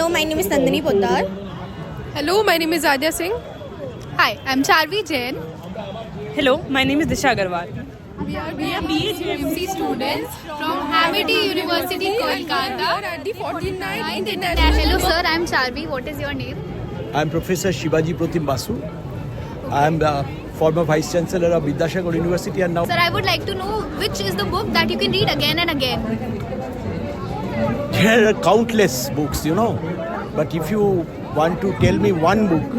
Hello, my name is Nandini Poddar. Hello, my name is Adya Singh. Hi, I'm Charvi Jain. Hello, my name is Disha Agarwal. We are BHMC students from Amity University, Kolkata. at the 49th International. Hello sir, I'm Charvi. What is your name? I am Professor Shivaji Pratim Basu. I am the former Vice Chancellor of Vidyasagar University and now Sir, I would like to know which is the book that you can read again and again. there are countless books, you know. But if you want to tell me one book,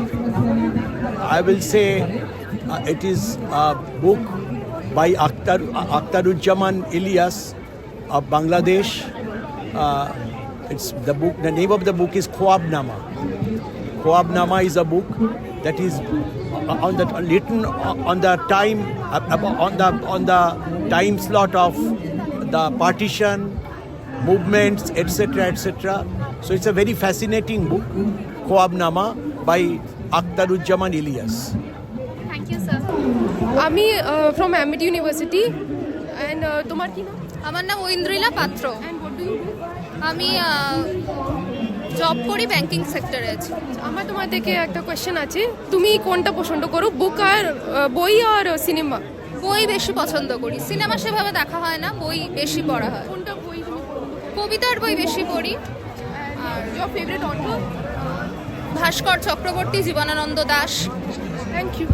I will say it is a book by Akhtaruzzaman Ilyas of Bangladesh. The name of the book is Khwabnama. Khwabnama is a book that is written on the time on the time slot of the partition, movements, etc., etc. So it's a very fascinating book, Khwabnama by Akhtaruzzaman Ilyas. Thank you sir. আমি from Amity University and তোমার কি নাম? আমার নাম ঐন্দ্রিলা পাত্র। And what do you do? আমি job করি banking সেক্টরে আছি। আমার তোমার থেকে একটা কোয়েশ্চেন আছে, তুমি কোনটা পছন্দ করো, বুক আর বই আর সিনেমা? বই বেশি পছন্দ করি, সিনেমা সেভাবে দেখা হয় না, বই বেশি পড়া হয়। কোনটা বই তুমি পছন্দ করো? কবিতার বই বেশি পড়ি। আর your favorite author? Bhaskar Chakraborty, Jibanananda Das. Thank you.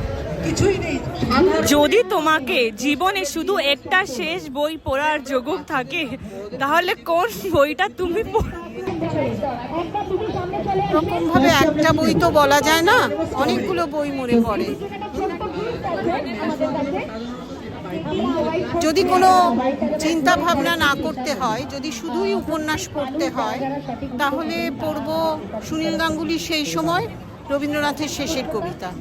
যদি তোমাকে জীবনে শুধু একটা শেষ বই পড়ার যোগ্য থাকে তাহলে কোন বইটা তুমি রকমভাবে একটা বই তো বলা যায় না, অনেকগুলো বই মনে পড়ে। যদি কোনো চিন্তা ভাবনা না করতে হয়, যদি শুধুই উপন্যাস পড়তে হয়, তাহলে পড়ব সুনীল গাঙ্গুলির সেই সময়, রবীন্দ্রনাথের শেষের কবিতা।